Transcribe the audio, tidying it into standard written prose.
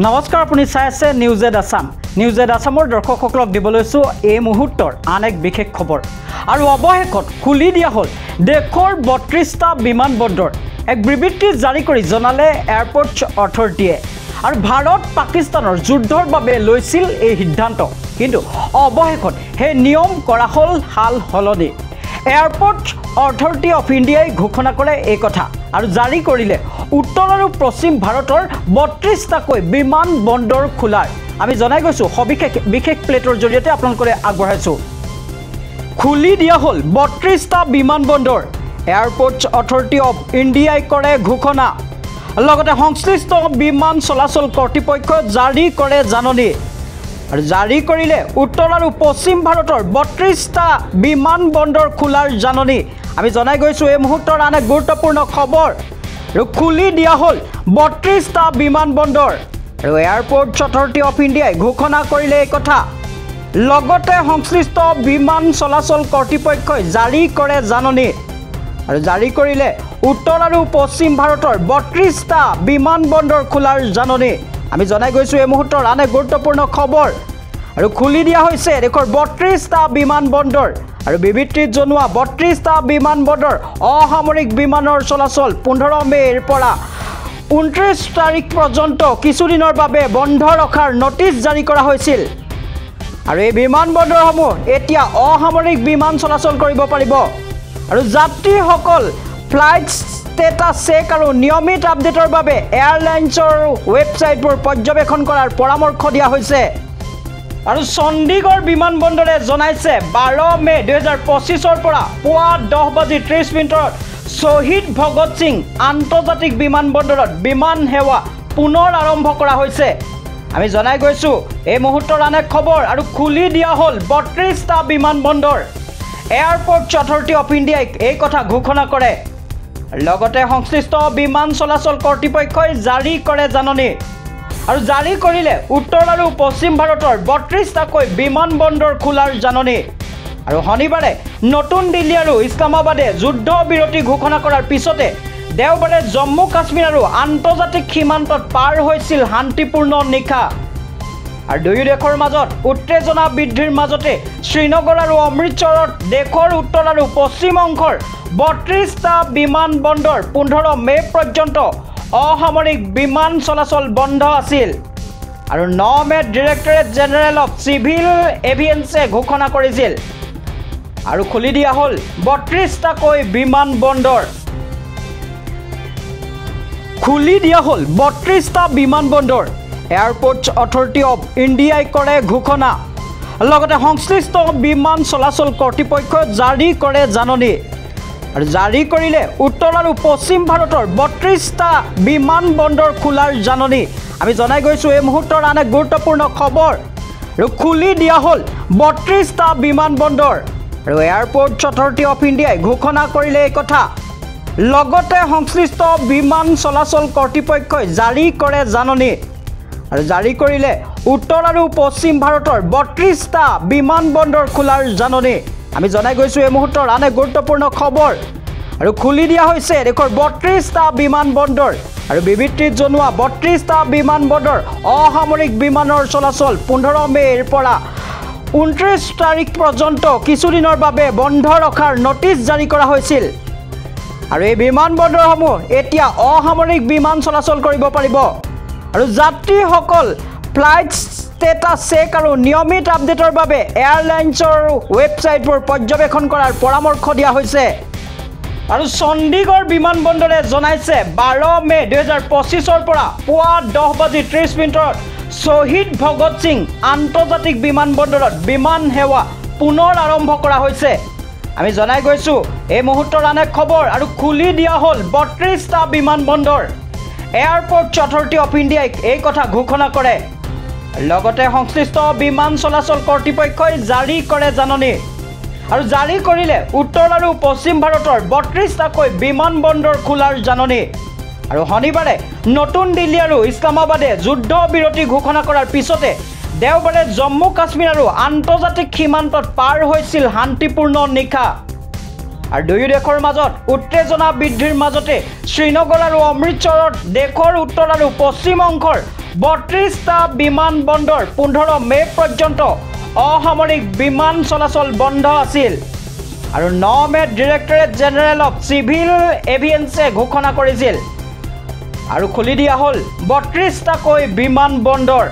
নমস্কাৰ আপুনি চাই আছে নিউজেড আসাম নিউজেড আসামৰ দৰ্শকসকলক দিবলৈছো এই মুহূৰ্তৰ আন এক বিশেষ খবৰ আৰু অৱশেষত খুলি দিয়া হ'ল দেশৰ ৩২টা বিমানবন্দৰ এক বিবৃতি জাৰি কৰি জনালে এয়াৰপোৰ্ট অথৰিটিয়ে আৰু ভাৰত পাকিস্তানৰ যুদ্ধৰ বাবে লৈছিল এই সিদ্ধান্ত কিন্তু অৱশেষত হে নিয়ম কৰা হ'ল হাল হলনি এয়াৰপোৰ্ট অথৰিটি অফ ইণ্ডিয়াই ঘোষণা কৰে এই কথা আৰু জাৰি কৰিলে উত্তৰ আৰু পশ্চিম ভাৰতৰ ৩২টাকৈ বিমান বন্দৰ খোলাৰ আমি জনাই গৈছো বিশেষ প্লেটৰ জৰিয়তে আপোনালোকলৈ আগবঢ়াইছো খুলি দিয়া হ'ল ৩২টা বিমান বন্দৰ এয়াৰপোৰ্ট অথৰিটি অফ ইণ্ডিয়াই কৰে ঘোষণা লগতে সংশ্লিষ্ট বিমান চলাচল কৰ্তৃপক্ষ জাৰি কৰে জাননী আৰু জাৰি কৰিলে উত্তৰ আৰু পশ্চিম ভাৰতৰ ৩২টা বিমান বন্দৰ খোলাৰ জাননী আমি জনাই গৈছো এই মুহূৰ্তৰ আন এক গুৰুত্বপূৰ্ণ খবৰ আৰু খুলি দিয়া হ'ল ৩২টা বিমান বন্দৰ আৰু এয়াৰপোৰ্ট অথৰিটি অফ ইণ্ডিয়াই ঘোষণা কৰিলে এই কথা লগতে সংশ্লিষ্ট বিমান চলাচল কৰ্তৃপক্ষই জাৰি কৰে জাননী আৰু জাৰি কৰিলে উত্তৰ আৰু পশ্চিম ভাৰতৰ ৩২টা বিমান বন্দৰ খোলাৰ জাননী আমি জনাই গৈছো এই মুহূৰ্তৰ আন এক গুৰুত্বপূৰ্ণ খবৰ আৰু খুলি দিয়া হৈছে দেশৰ ৩২টা বিমান বন্দৰ আৰু বিবৃতিত জনোৱা ৩২টা বিমান বন্দৰ অসামৰিক বিমানৰ চলাচল ১৫ মে'ৰ পৰা ২৯ তাৰিখ পৰ্যন্ত কিছুদিনৰ বাবে বন্ধ ৰখাৰ নটিচ জাৰি কৰা হৈছিল আৰু এই বিমান বন্দৰসমূহ এতিয়া অসামৰিক বিমান চলাচল কৰিব পাৰিব আৰু যাত্ৰীসকল ফ্লাইট ষ্টেটাছ চেক আৰু নিয়মিত আপডেটৰ বাবে এয়াৰলাইন্সৰ ৱেবছাইটবোৰ পৰ্যবেক্ষণ কৰাৰ পৰামৰ্শ দিয়া হৈছে আৰু চণ্ডীগড় বিমানবন্দৰে জনাইছে ১২ মে' ২০২৫ৰ পৰা পুৱা 10:30 শ্বহীদ ভগত সিং আন্তৰ্জাতিক বিমানবন্দৰত বিমান সেৱা পুনৰ আৰম্ভ কৰা হৈছে আমি জনাই গৈছো এই মুহূৰ্তৰ আন এক খবৰ আৰু খুলি দিয়া হ'ল ৩২টা বিমানবন্দৰ এয়াৰপোৰ্ট অথৰিটি অফ ইণ্ডিয়াই এই কথা ঘোষণা কৰে লগতে সংশ্লিষ্ট বিমান চলাচল কৰ্তৃপক্ষই জাৰি কৰে জাননী আৰু জাৰি কৰিলে উত্তৰ আৰু পশ্চিম ভাৰতৰ ৩২টাকৈ বিমান বন্দৰ খোলাৰ জাননী আৰু শনিবাৰে নতুন দিল্লী আৰু ইছলামাবাদে যুদ্ধ বিৰতি ঘোষণা কৰাৰ পিছতে দেওবাৰে জম্মু কাশ্মীৰ আৰু আন্তৰ্জাতিক সীমান্তত পাৰ হৈছিল শান্তিপূৰ্ণ নিশা আৰু দুয়ো দেশৰ মাজত উত্তেজনা বৃদ্ধিৰ মাজতে শ্ৰীনগৰ আৰু অমৃতসৰত দেশৰ উত্তৰ আৰু পশ্চিম অংশৰ ৩২টা বিমান বন্দৰ ১৫ মে' পৰ্যন্ত অসামৰিক বিমান চলাচল বন্ধ আছিল আৰু ৯ মে'ত ডিৰেক্টৰেট জেনেৰেল অফ চিভিল এভিয়েন্সে ঘোষণা কৰিছিল আৰু খুলি দিয়া হ'ল ৩২টাকৈ বিমান বন্দৰ খুলি দিয়া হ'ল ৩২টা বিমান বন্দৰ এয়াৰপোৰ্ট অথৰিটি অফ ইণ্ডিয়াই কৰে ঘোষণা লগতে সংশ্লিষ্ট বিমান চলাচল কৰ্তৃপক্ষ জাৰি কৰে জাননী আৰু জাৰি কৰিলে উত্তৰ আৰু পশ্চিম ভাৰতৰ ৩২টা বিমান বন্দৰ খোলাৰ জাননী আমি জনাই গৈছো এই মুহূৰ্তৰ আন এক গুৰুত্বপূৰ্ণ খবৰ আৰু খুলি দিয়া হ'ল ৩২টা বিমান বন্দৰ আৰু এয়াৰপোৰ্ট অথৰিটি অফ ইণ্ডিয়াই ঘোষণা কৰিলে এই কথা লগতে সংশ্লিষ্ট বিমান চলাচল কৰ্তৃপক্ষই জাৰি কৰে জাননী আৰু জাৰি কৰিলে উত্তৰ আৰু পশ্চিম ভাৰতৰ ৩২টা বিমান বন্দৰ খোলাৰ জাননী আমি জনাই গৈছো এই মুহূৰ্তৰ আন এক গুৰুত্বপূৰ্ণ খবৰ আৰু খুলি দিয়া হৈছে দেশৰ ৩২টা বিমান বন্দৰ আৰু বিবৃতিত জনোৱা ৩২টা বিমান বন্দৰ অসামৰিক বিমানৰ চলাচল ১৫ মে'ৰ পৰা ২৯ তাৰিখ পৰ্যন্ত কিছুদিনৰ বাবে বন্ধ ৰখাৰ নটিচ জাৰি কৰা হৈছিল আৰু এই বিমান বন্দৰসমূহ এতিয়া অসামৰিক বিমান চলাচল কৰিব পাৰিব আৰু যাত্ৰীসকল ফ্লাইট ষ্টেটাছ চেক আৰু নিয়মিত আপডেটৰ বাবে এয়াৰলাইন্সৰ ৱেবছাইটবোৰ পৰ্যবেক্ষণ কৰাৰ পৰামৰ্শ দিয়া হৈছে আৰু চণ্ডীগড় বিমানবন্দৰে জনাইছে ১২ মে' ২০২৫ৰ পৰা পুৱা 10:30 শ্বহীদ ভগত সিং আন্তৰ্জাতিক বিমানবন্দৰত বিমান সেৱা পুনৰ আৰম্ভ কৰা হৈছে আমি জনাই গৈছো এই মুহূৰ্তৰ আন এক খবৰ আৰু খুলি দিয়া হ'ল ৩২টা বিমান বন্দৰ এয়াৰপোৰ্ট অথৰিটি অফ ইণ্ডিয়াই এই কথা ঘোষণা কৰে লগতে সংশ্লিষ্ট বিমান চলাচল কৰ্তৃপক্ষই জাৰি কৰে জাননী আৰু জাৰি কৰিলে উত্তৰ আৰু পশ্চিম ভাৰতৰ ৩২টাকৈ বিমান বন্দৰ খোলাৰ জাননী আৰু শনিবাৰে নতুন দিল্লী আৰু ইছলামাবাদে যুদ্ধ বিৰতি ঘোষণা কৰাৰ পিছতে দেওবাৰে জম্মু কাশ্মীৰ আৰু আন্তৰ্জাতিক সীমান্তত পাৰ হৈছিল শান্তিপূৰ্ণ নিশা আৰু দুয়ো দেশৰ মাজত উত্তেজনা বৃদ্ধিৰ মাজতে শ্ৰীনগৰ আৰু অমৃতসৰত দেশৰ উত্তৰ আৰু পশ্চিম অংশৰ 32টা বিমানবন্দৰ 15 মে পৰ্যন্ত অসামৰিক বিমান চলাচল বন্ধ আছিল আৰু 9 মে ডিৰেক্টৰেট জেনেৰেল অফ চিভিল এভিয়েন্সে ঘোষণা কৰিছিল আৰু খুলি দিয়া হ'ল 32টাকৈ বিমানবন্দৰ